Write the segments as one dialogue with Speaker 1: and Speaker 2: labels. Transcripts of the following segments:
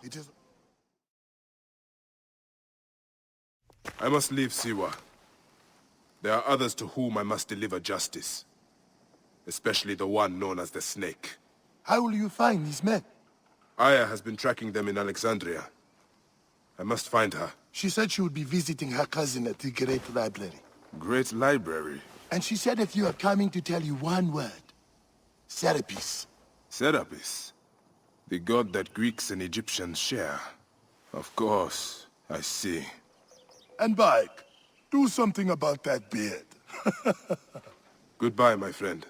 Speaker 1: It is...
Speaker 2: I must leave Siwa. There are others to whom I must deliver justice. Especially the one known as the Snake.
Speaker 1: How will you find these men?
Speaker 2: Aya has been tracking them in Alexandria. I must find her.
Speaker 1: She said she would be visiting her cousin at the Great Library.
Speaker 2: Great Library?
Speaker 1: And she said if you are coming to tell you one word. Serapis.
Speaker 2: Serapis? The god that Greeks and Egyptians share. Of course, I see.
Speaker 1: And Bike, do something about that beard.
Speaker 2: Goodbye, my friend.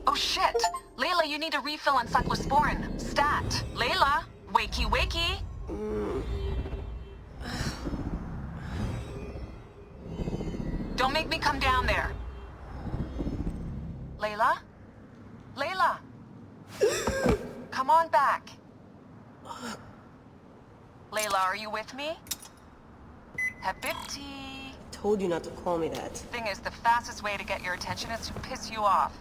Speaker 3: Oh shit! Layla, you need a refill on cyclosporin. Stat. Layla, wakey wakey. Don't make me come down there. Layla? Layla! Come on back. Layla, are you with me? Habibti.
Speaker 4: Told you not to call me that.
Speaker 3: Thing is, the fastest way to get your attention is to piss you off.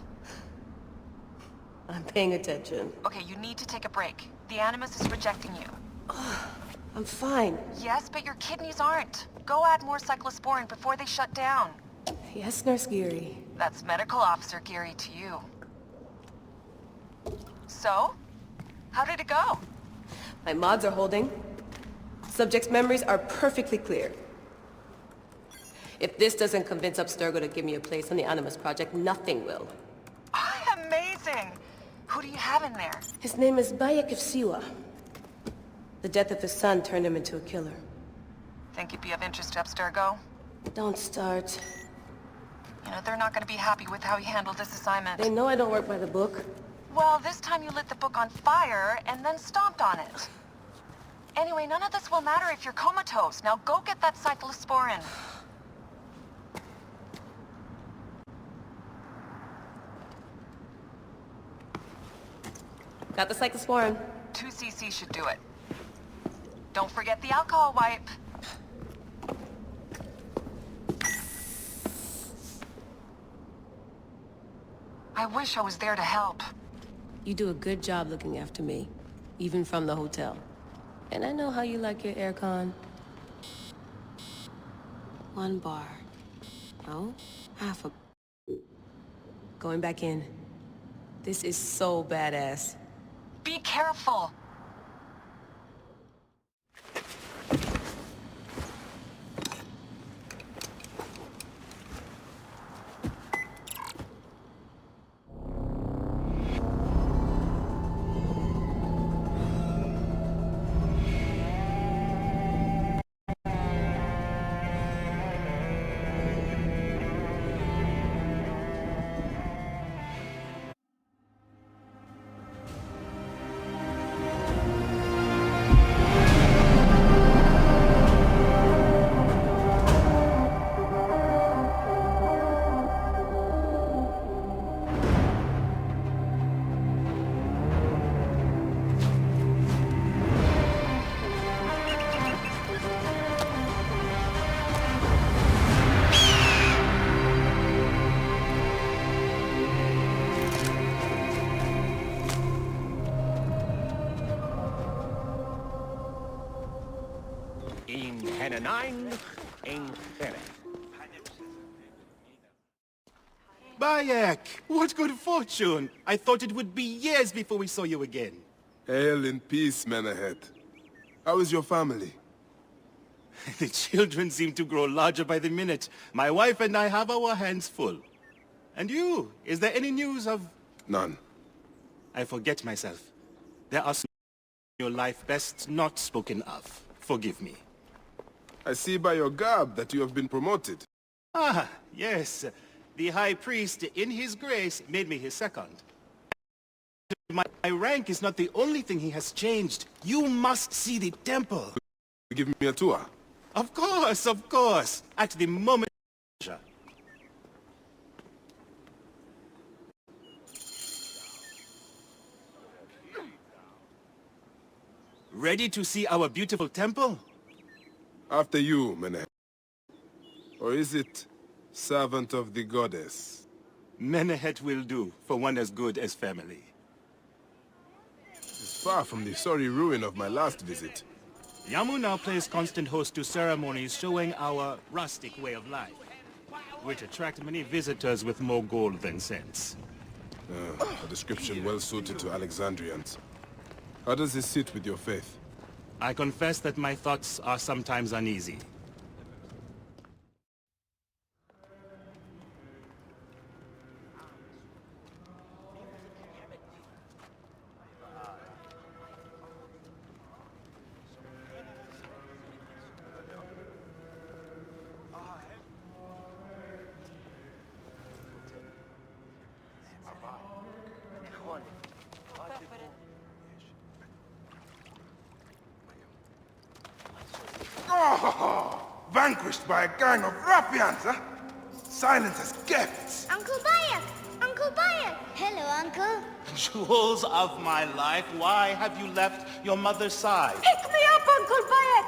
Speaker 4: I'm paying attention.
Speaker 3: Okay, you need to take a break. The Animus is rejecting you.
Speaker 4: I'm fine.
Speaker 3: Yes, but your kidneys aren't. Go add more cyclosporin before they shut down.
Speaker 4: Yes, Nurse Geary.
Speaker 3: That's Medical Officer Geary to you. So? How did it go?
Speaker 4: My mods are holding. Subject's memories are perfectly clear. If this doesn't convince Abstergo to give me a place on the Animus Project, nothing will.
Speaker 3: Amazing! Who do you have in there?
Speaker 4: His name is Bayek of Siwa. The death of his son turned him into a killer.
Speaker 3: Think you'd be of interest to Abstergo?
Speaker 4: Don't start.
Speaker 3: You know, they're not gonna be happy with how he handled this assignment.
Speaker 4: They know I don't work by the book.
Speaker 3: Well, this time you lit the book on fire and then stomped on it. Anyway, none of this will matter if you're comatose. Now go get that cyclosporin.
Speaker 4: Got the cyclosporin.
Speaker 3: 2 cc should do it. Don't forget the alcohol wipe. I wish I was there to help.
Speaker 4: You do a good job looking after me, even from the hotel. And I know how you like your aircon. 1 bar. Oh, half a... Going back in. This is so badass.
Speaker 3: Be careful.
Speaker 5: Bayek! What good fortune! I thought it would be years before we saw you again.
Speaker 2: Hail in peace, Menehet. How is your family?
Speaker 5: The children seem to grow larger by the minute. My wife and I have our hands full. And you? Is there any news of...
Speaker 2: None.
Speaker 5: I forget myself. There are some in your life best not spoken of. Forgive me.
Speaker 2: I see by your garb that you have been promoted.
Speaker 5: Ah, yes. The High Priest, in his grace, made me his second. My rank is not the only thing he has changed. You must see the temple.
Speaker 2: Give me a tour.
Speaker 5: Of course, of course. At the moment... Ready to see our beautiful temple?
Speaker 2: After you, Menehet. Or is it servant of the goddess?
Speaker 5: Menehet will do for one as good as family.
Speaker 2: It's far from the sorry ruin of my last visit.
Speaker 5: Yamu now plays constant host to ceremonies showing our rustic way of life, which attract many visitors with more gold than sense.
Speaker 2: A description well suited to Alexandrians. How does this sit with your faith?
Speaker 5: I confess that my thoughts are sometimes uneasy.
Speaker 2: Vanquished by a gang of ruffians, huh? Silent as gifts.
Speaker 6: Uncle Bayek! Uncle Bayek! Hello, Uncle.
Speaker 5: Jewels of my life, why have you left your mother's side?
Speaker 6: Pick me up, Uncle Bayek!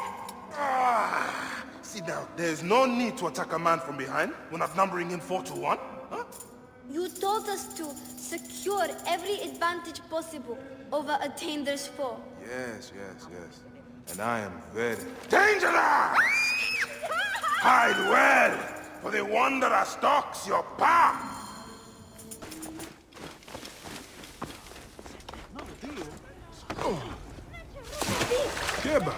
Speaker 2: Sit down. There's no need to attack a man from behind when outnumbering him 4-1. Huh?
Speaker 6: You told us to secure every advantage possible over a Tander's foe.
Speaker 2: Yes. And I am very dangerous! Hide well, for the wanderer stalks your path! Keba,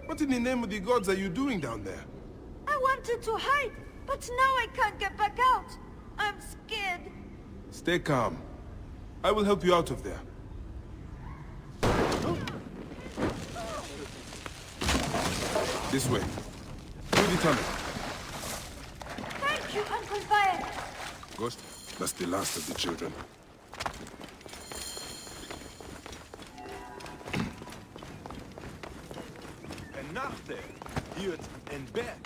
Speaker 2: what in the name of the gods are you doing down there?
Speaker 6: I wanted to hide, but now I can't get back out. I'm scared.
Speaker 2: Stay calm. I will help you out of there. This way. Through the tunnel.
Speaker 6: Thank you, Uncle Bayek.
Speaker 2: Ghost, that's the last of the children.
Speaker 7: Enough there. Hier and back.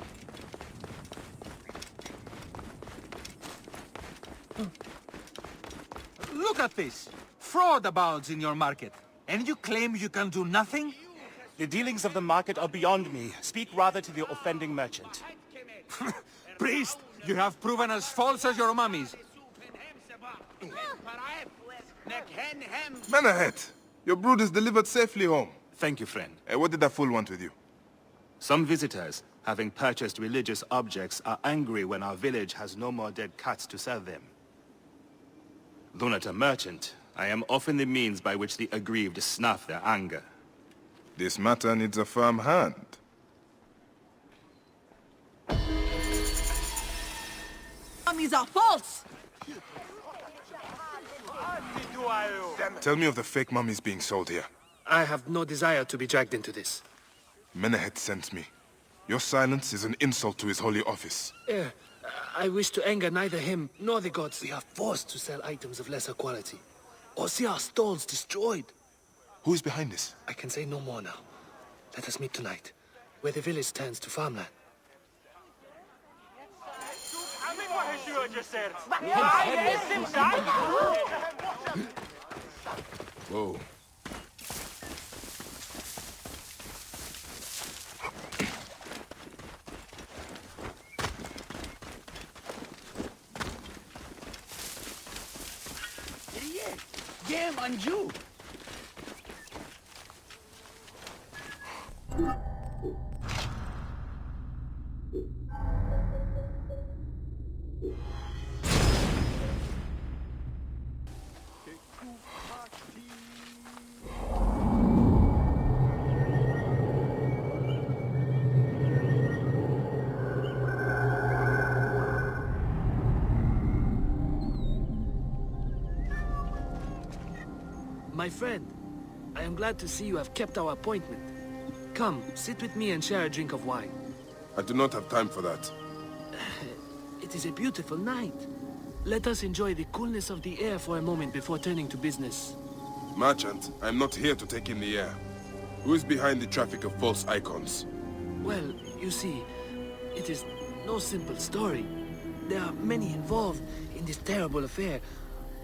Speaker 8: Look at this! Fraud abounds in your market. And you claim you can do nothing?
Speaker 5: The dealings of the market are beyond me. Speak rather to the offending merchant.
Speaker 8: Priest, you have proven as false as your mummies.
Speaker 2: Menehet, your brood is delivered safely home.
Speaker 5: Thank you, friend.
Speaker 2: What did that fool want with you?
Speaker 5: Some visitors, having purchased religious objects, are angry when our village has no more dead cats to sell them. Though not a merchant, I am often the means by which the aggrieved snuff their anger.
Speaker 2: This matter needs a firm hand.
Speaker 4: Mummies are false!
Speaker 2: Tell me of the fake mummies being sold here.
Speaker 9: I have no desire to be dragged into this.
Speaker 2: Menehet sent me. Your silence is an insult to his holy office.
Speaker 9: I wish to anger neither him nor the gods. We are forced to sell items of lesser quality, or see our stalls destroyed.
Speaker 2: Who is behind this?
Speaker 9: I can say no more now. Let us meet tonight, where the village turns to farmland.
Speaker 2: Whoa.
Speaker 8: Game on you!
Speaker 9: My friend, I am glad to see you have kept our appointment. Come, sit with me and share a drink of wine.
Speaker 2: I do not have time for that.
Speaker 9: It is a beautiful night. Let us enjoy the coolness of the air for a moment before turning to business.
Speaker 2: Merchant, I am not here to take in the air. Who is behind the traffic of false icons?
Speaker 9: Well, you see, it is no simple story. There are many involved in this terrible affair,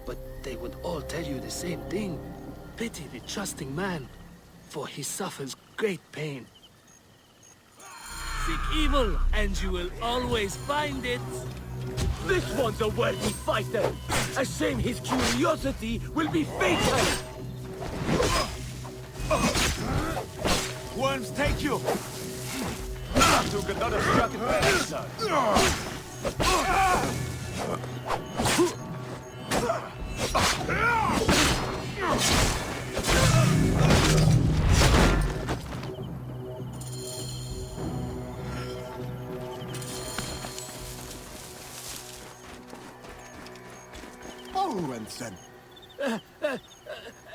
Speaker 9: but they would all tell you the same thing. Pity the trusting man, for he suffers great pain. Seek evil, and you will always find it.
Speaker 10: This one's a worthy fighter. A shame his curiosity will be fatal.
Speaker 7: Worms take you! Took another shot in the side.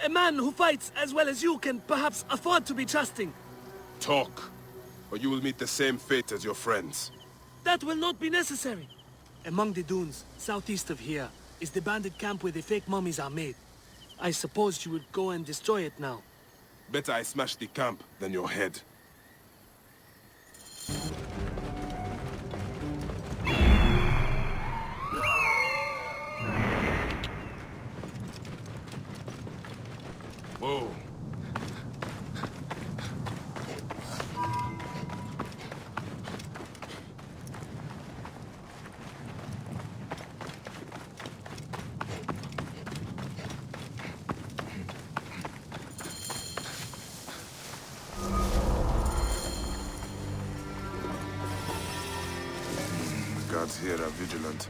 Speaker 9: A man who fights as well as you can perhaps afford to be trusting.
Speaker 2: Talk, or you will meet the same fate as your friends.
Speaker 9: That will not be necessary. Among the dunes, southeast of here, is the bandit camp where the fake mummies are made. I suppose you would go and destroy it now.
Speaker 2: Better I smash the camp than your head. Whoa. The guards here are vigilant.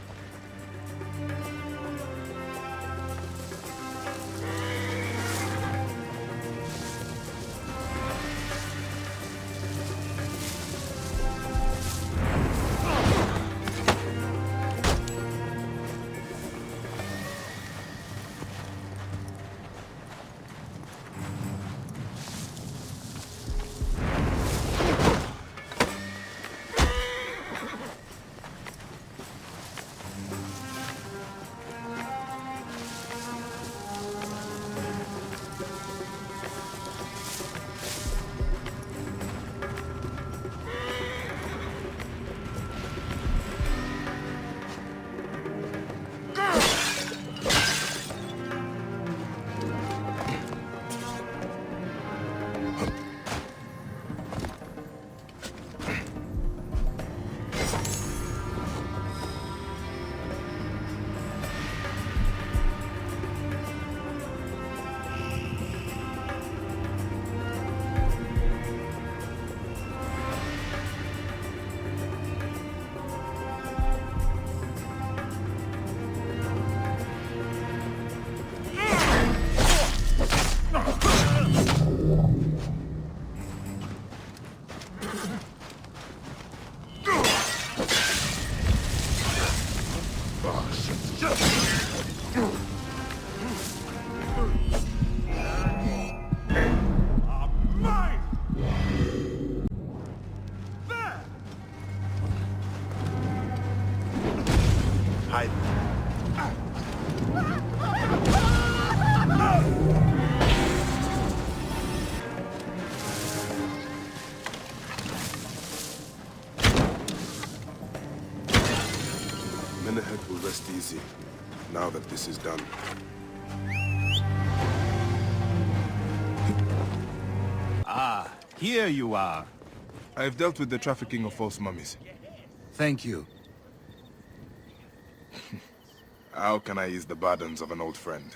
Speaker 2: Merecord will rest easy, now that this is done.
Speaker 5: Ah, here you are.
Speaker 2: I have dealt with the trafficking of false mummies.
Speaker 5: Thank you.
Speaker 2: How can I ease the burdens of an old friend?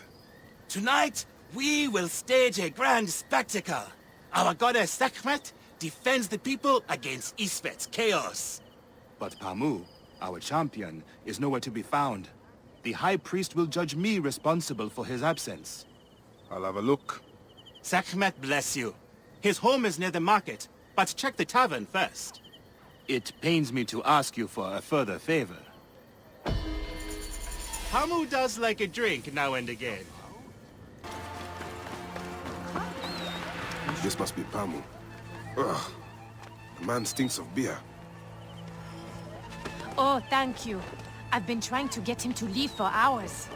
Speaker 5: Tonight, we will stage a grand spectacle. Our goddess Sekhmet defends the people against Isfet's chaos. But Pamu, our champion, is nowhere to be found. The High Priest will judge me responsible for his absence.
Speaker 2: I'll have a look.
Speaker 5: Sekhmet bless you. His home is near the market, but check the tavern first. It pains me to ask you for a further favor. Pamu does like a drink now and again.
Speaker 2: This must be Pamu. Ugh. The man stinks of beer.
Speaker 11: Oh, thank you. I've been trying to get him to leave for hours.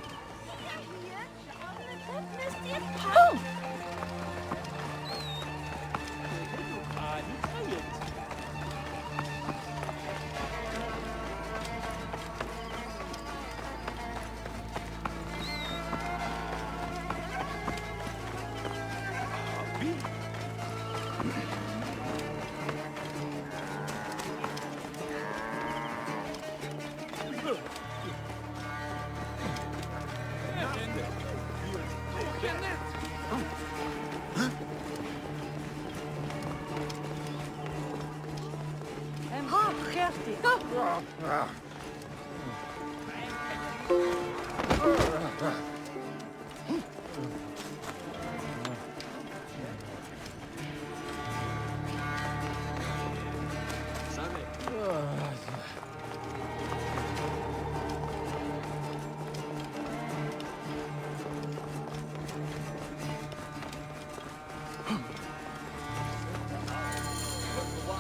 Speaker 11: Oh! crafty. Go!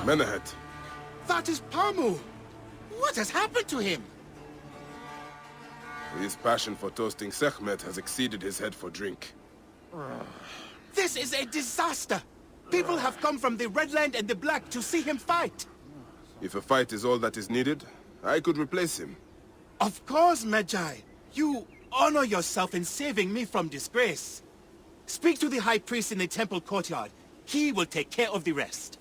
Speaker 2: Menehet.
Speaker 5: That is Pamu! What has happened to him?
Speaker 2: His passion for toasting Sekhmet has exceeded his head for drink.
Speaker 5: This is a disaster! People have come from the Red Land and the Black to see him fight!
Speaker 2: If a fight is all that is needed, I could replace him.
Speaker 5: Of course, Magi. You honor yourself in saving me from disgrace. Speak to the High Priest in the temple courtyard. He will take care of the rest.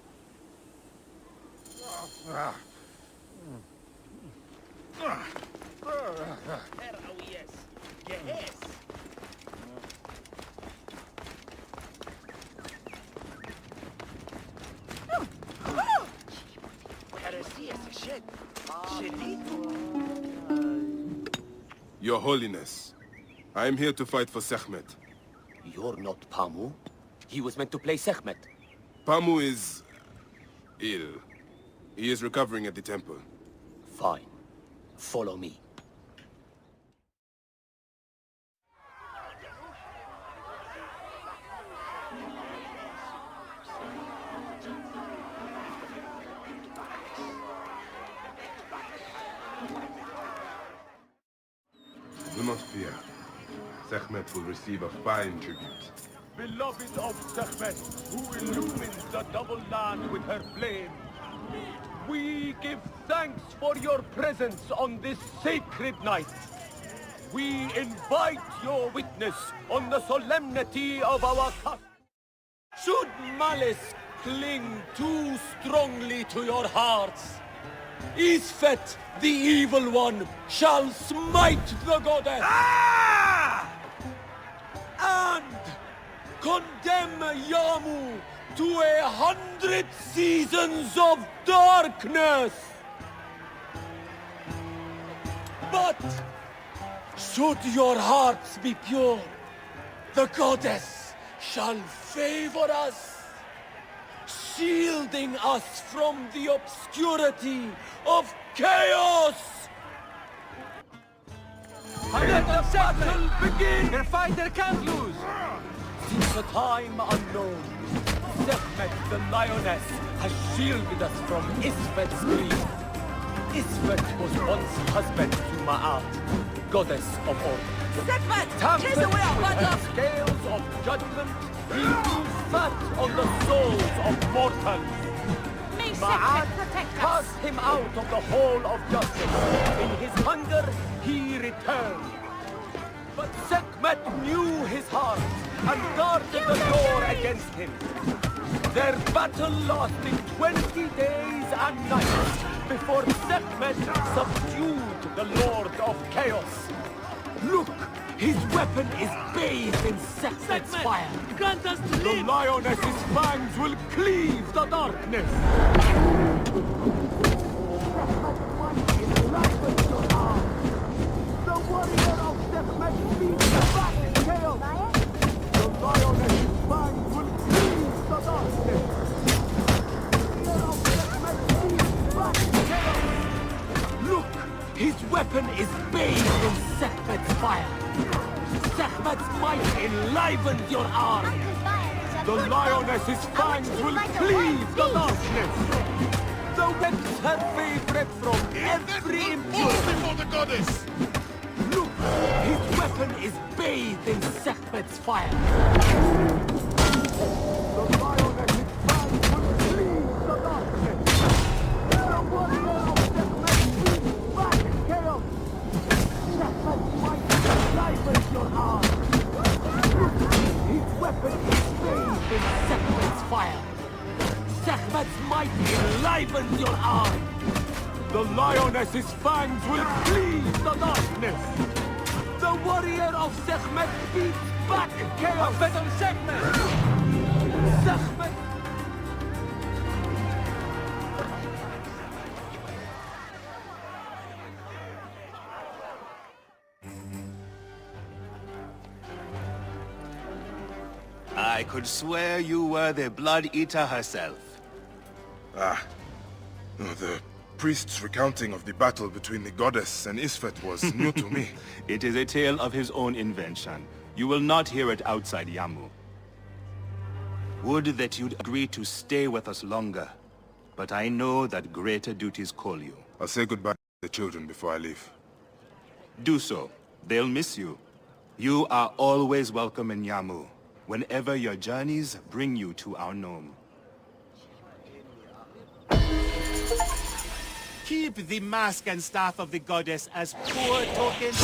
Speaker 2: Your Holiness, I am here to fight for Sekhmet.
Speaker 10: You're not Pamu. He was meant to play Sekhmet.
Speaker 2: Pamu is ill. He is recovering at the temple.
Speaker 10: Fine. Follow me.
Speaker 2: Do not fear. Sekhmet will receive a fine tribute.
Speaker 7: Beloved of Sekhmet, who illumines the double land with her flame, we give thanks for your presence on this sacred night. We invite your witness on the solemnity of our custom. Should malice cling too strongly to your hearts, Isfet, the evil one, shall smite the goddess and condemn Yamu to 100 seasons of darkness. But should your hearts be pure, the goddess shall favor us, shielding us from the obscurity of chaos. Let the battle begin!
Speaker 8: Their fighter can't lose!
Speaker 7: Since a time unknown, Sekhmet the lioness has shielded us from Isfet's greed. Isfet was once husband to Ma'at, goddess of order.
Speaker 4: Sekhmet!
Speaker 7: Tampered
Speaker 4: Chase away our
Speaker 7: with
Speaker 4: bad
Speaker 7: the
Speaker 4: luck!
Speaker 7: scales of judgment, he grew fat on the souls of mortals.
Speaker 11: May
Speaker 7: Ma'at
Speaker 11: Sekhmet protect us!
Speaker 7: cast him out of the hall of justice. In his hunger, he returned. But Sekhmet knew his heart and guarded the door against him. Their battle lasted 20 days and nights before Sekhmet subdued the Lord of Chaos. Look, his weapon is bathed in Sekhmet's fire.
Speaker 10: Grant us to
Speaker 7: The lioness's fangs will cleave the darkness. The warrior of Sekhmet beats back chaos. The lioness's fangs will cleave the darkness. Look, his weapon is bathed in Sekhmet's fire. Sekhmet's might enlivens your arm. The lioness's fangs will cleave the darkness. The webs her favorite from every impurity.
Speaker 2: Before the goddess!
Speaker 7: Look, his weapon is bathed in Sekhmet's fire. The lioness's fangs will cleave the darkness. The warrior of Sekhmet beats back chaos. Sekhmet's might enlivens your arm. His weapon is bathed in Sekhmet's fire. Sekhmet's might enlivens your arm. The lioness's fangs will cleave the darkness. The warrior of Sekhmet beats back chaos. Bet on Sekhmet! Sekhmet!
Speaker 5: I could swear you were the Blood Eater herself.
Speaker 2: Ah. No, the priest's recounting of the battle between the goddess and Isfet was new to me.
Speaker 5: It is a tale of his own invention. You will not hear it outside Yamu. Would that you'd agree to stay with us longer. But I know that greater duties call you.
Speaker 2: I'll say goodbye to the children before I leave.
Speaker 5: Do so. They'll miss you. You are always welcome in Yamu, whenever your journeys bring you to our gnome. Keep the mask and staff of the goddess as poor tokens